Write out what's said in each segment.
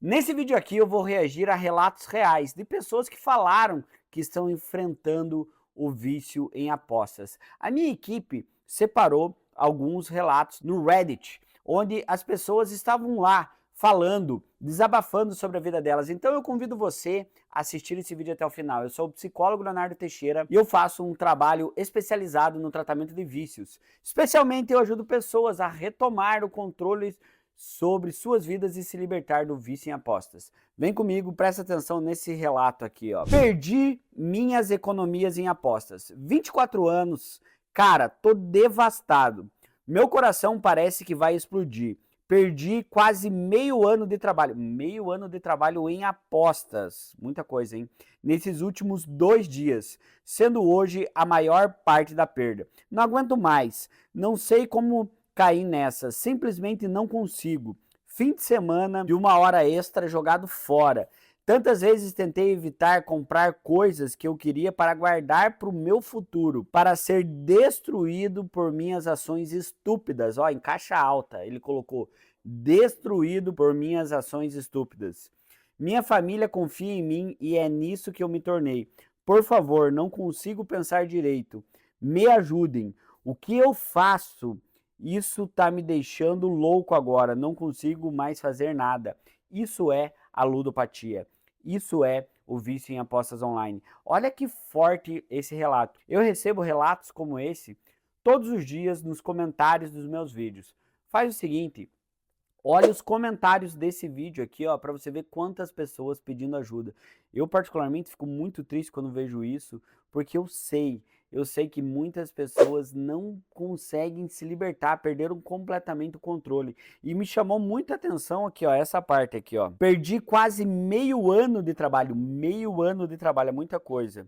Nesse vídeo aqui eu vou reagir a relatos reais de pessoas que falaram que estão enfrentando o vício em apostas. A minha equipe separou alguns relatos no Reddit, onde as pessoas estavam lá falando, desabafando sobre a vida delas. Então eu convido você a assistir esse vídeo até o final. Eu sou o psicólogo Leonardo Teixeira e eu faço um trabalho especializado no tratamento de vícios. Especialmente eu ajudo pessoas a retomar o controle sobre suas vidas e se libertar do vício em apostas. Vem comigo, presta atenção nesse relato aqui, ó. Perdi minhas economias em apostas. 24 anos, cara, tô devastado. Meu coração parece que vai explodir. Perdi quase meio ano de trabalho. Meio ano de trabalho em apostas. Muita coisa, hein? Nesses últimos 2 dias, sendo hoje a maior parte da perda. Não aguento mais. Não sei como cair nessa, simplesmente não consigo. Fim de semana de 1 hora extra jogado fora. Tantas vezes tentei evitar comprar coisas que eu queria para guardar para o meu futuro, para ser destruído por minhas ações estúpidas. Ó, em caixa alta, ele colocou destruído por minhas ações estúpidas. Minha família confia em mim e é nisso que eu me tornei. Por favor, não consigo pensar direito. Me ajudem. O que eu faço? Isso tá me deixando louco agora, não consigo mais fazer nada. Isso é a ludopatia. Isso é o vício em apostas online. Olha que forte esse relato. Eu recebo relatos como esse todos os dias nos comentários dos meus vídeos. Faz o seguinte, olha os comentários desse vídeo aqui, ó, para você ver quantas pessoas pedindo ajuda. Eu particularmente fico muito triste quando vejo isso, porque eu sei que muitas pessoas não conseguem se libertar, perderam completamente o controle. E me chamou muita atenção aqui, ó, essa parte aqui, ó. Perdi quase meio ano de trabalho, é muita coisa.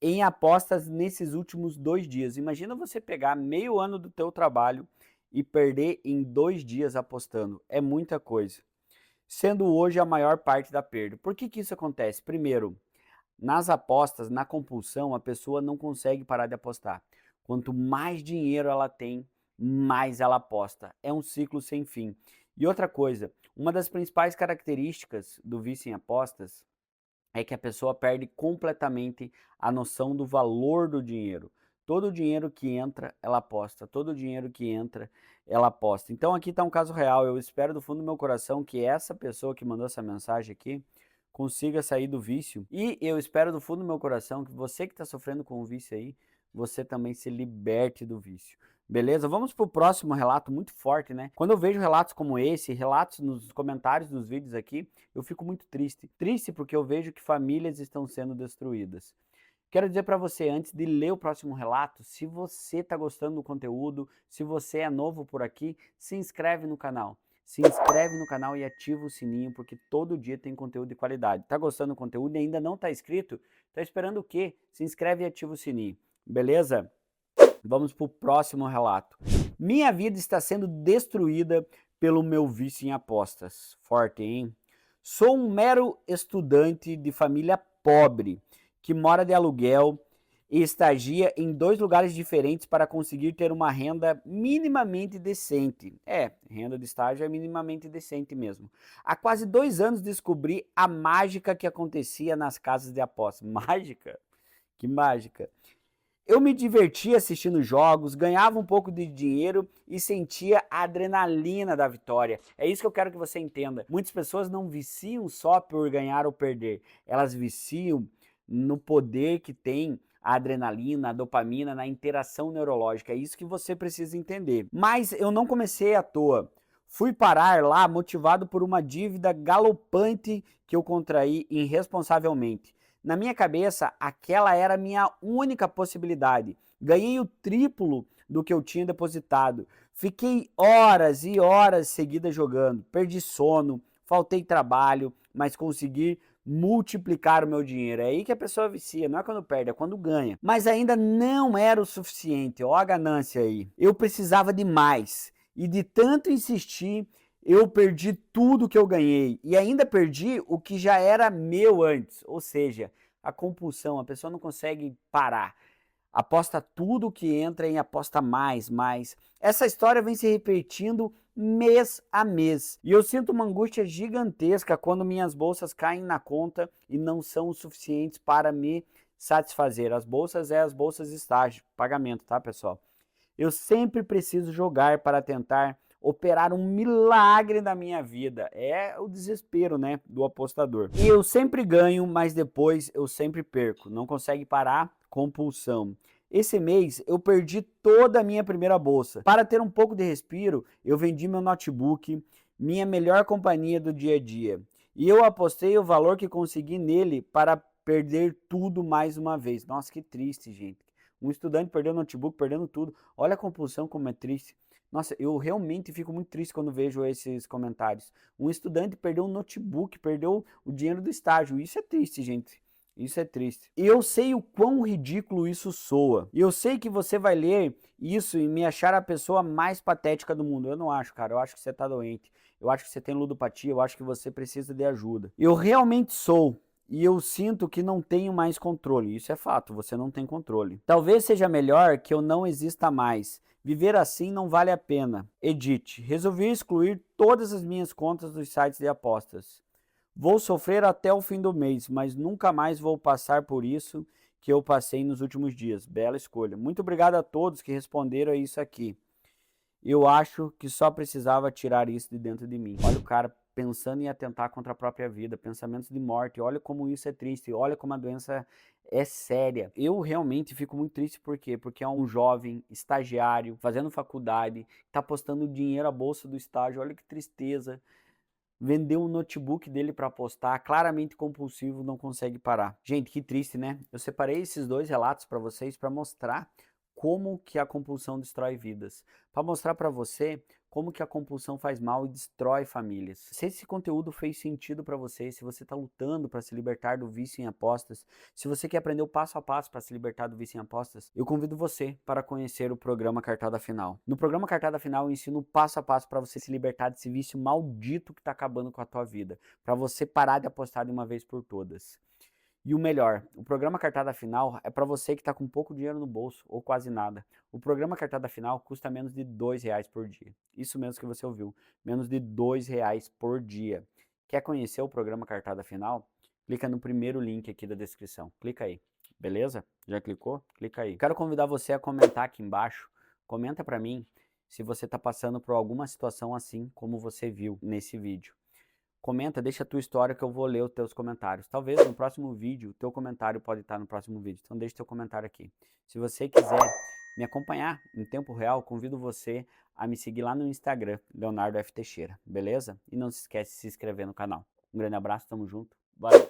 Em apostas nesses últimos 2 dias. Imagina você pegar meio ano do teu trabalho e perder em 2 dias apostando. É muita coisa. Sendo hoje a maior parte da perda. Por que isso acontece? Primeiro, nas apostas, na compulsão, a pessoa não consegue parar de apostar. Quanto mais dinheiro ela tem, mais ela aposta. É um ciclo sem fim. E outra coisa, uma das principais características do vício em apostas é que a pessoa perde completamente a noção do valor do dinheiro. Todo o dinheiro que entra, ela aposta. Todo o dinheiro que entra, ela aposta. Então aqui está um caso real. Eu espero do fundo do meu coração que essa pessoa que mandou essa mensagem aqui consiga sair do vício. E eu espero do fundo do meu coração que você que está sofrendo com o vício aí, você também se liberte do vício. Beleza? Vamos para o próximo relato muito forte, né? Quando eu vejo relatos como esse, relatos nos comentários dos vídeos aqui, eu fico muito triste. Triste porque eu vejo que famílias estão sendo destruídas. Quero dizer para você, antes de ler o próximo relato, se você está gostando do conteúdo, se você é novo por aqui, se inscreve no canal. Se inscreve no canal e ativa o sininho, porque todo dia tem conteúdo de qualidade. Tá gostando do conteúdo e ainda não está inscrito? Tá esperando o quê? Se inscreve e ativa o sininho. Beleza? Vamos para o próximo relato. Minha vida está sendo destruída pelo meu vício em apostas. Forte, hein? Sou um mero estudante de família pobre, que mora de aluguel e estagia em 2 lugares diferentes para conseguir ter uma renda minimamente decente. Renda de estágio é minimamente decente mesmo. Há quase 2 anos descobri a mágica que acontecia nas casas de apostas. Mágica? Que mágica! Eu me divertia assistindo jogos, ganhava um pouco de dinheiro e sentia a adrenalina da vitória. É isso que eu quero que você entenda. Muitas pessoas não viciam só por ganhar ou perder, elas viciam no poder que tem a adrenalina, a dopamina, na interação neurológica. É isso que você precisa entender. Mas eu não comecei à toa. Fui parar lá motivado por uma dívida galopante que eu contraí irresponsavelmente. Na minha cabeça, aquela era a minha única possibilidade. Ganhei o triplo do que eu tinha depositado. Fiquei horas e horas seguidas jogando. Perdi sono, faltei trabalho, mas consegui multiplicar o meu dinheiro. É aí que a pessoa vicia, não é quando perde, é quando ganha. Mas ainda não era o suficiente, ó a ganância aí. Eu precisava de mais. E de tanto insistir, eu perdi tudo que eu ganhei e ainda perdi o que já era meu antes, ou seja, a compulsão, a pessoa não consegue parar. aposta tudo que entra em aposta mais, mais. Essa história vem se repetindo mês a mês. E eu sinto uma angústia gigantesca quando minhas bolsas caem na conta e não são o suficientes para me satisfazer. As bolsas as bolsas de estágio, pagamento, tá, pessoal? Eu sempre preciso jogar para tentar operar um milagre na minha vida. É o desespero, né, do apostador. E eu sempre ganho, mas depois eu sempre perco. Não consegue parar, compulsão. Esse mês eu perdi toda a minha primeira bolsa. Para ter um pouco de respiro, eu vendi meu notebook, minha melhor companhia do dia a dia. E eu apostei o valor que consegui nele para perder tudo mais uma vez. Nossa, que triste, gente. Um estudante perdeu o notebook, perdendo tudo. Olha a compulsão como é triste. Nossa, eu realmente fico muito triste quando vejo esses comentários. Um estudante perdeu um notebook, perdeu o dinheiro do estágio. Isso é triste, gente. Isso é triste. E eu sei o quão ridículo isso soa. E eu sei que você vai ler isso e me achar a pessoa mais patética do mundo. Eu não acho, cara. Eu acho que você tá doente. Eu acho que você tem ludopatia. Eu acho que você precisa de ajuda. Eu realmente sou. E eu sinto que não tenho mais controle. Isso é fato, você não tem controle. Talvez seja melhor que eu não exista mais. Viver assim não vale a pena. Edite. Resolvi excluir todas as minhas contas dos sites de apostas. Vou sofrer até o fim do mês, mas nunca mais vou passar por isso que eu passei nos últimos dias. Bela escolha. Muito obrigado a todos que responderam a isso aqui. Eu acho que só precisava tirar isso de dentro de mim. Olha o cara pensando em atentar contra a própria vida, pensamentos de morte. Olha como isso é triste, olha como a doença é séria. Eu realmente fico muito triste, por quê? Porque é um jovem estagiário, fazendo faculdade, tá apostando dinheiro à bolsa do estágio. Olha que tristeza. Vendeu um notebook dele para apostar, claramente compulsivo, não consegue parar. Gente, que triste, né? Eu separei esses dois relatos para vocês para mostrar como que a compulsão destrói vidas, para mostrar para você como que a compulsão faz mal e destrói famílias. Se esse conteúdo fez sentido para você, se você está lutando para se libertar do vício em apostas, se você quer aprender o passo a passo para se libertar do vício em apostas, eu convido você para conhecer o programa Cartada Final. No programa Cartada Final eu ensino passo a passo para você se libertar desse vício maldito que está acabando com a tua vida, para você parar de apostar de uma vez por todas. E o melhor, o programa Cartada Final é para você que está com pouco dinheiro no bolso ou quase nada. O programa Cartada Final custa menos de R$ 2 por dia. Isso mesmo que você ouviu, menos de R$ 2 por dia. Quer conhecer o programa Cartada Final? Clica no primeiro link aqui da descrição. Clica aí, beleza? Já clicou? Clica aí. Quero convidar você a comentar aqui embaixo. Comenta para mim se você está passando por alguma situação assim como você viu nesse vídeo. Comenta, deixa a tua história que eu vou ler os teus comentários. Talvez no próximo vídeo, o teu comentário pode estar no próximo vídeo. Então deixa teu comentário aqui. Se você quiser me acompanhar em tempo real, convido você a me seguir lá no Instagram, Leonardo F. Teixeira, beleza? E não se esquece de se inscrever no canal. Um grande abraço, tamo junto, valeu!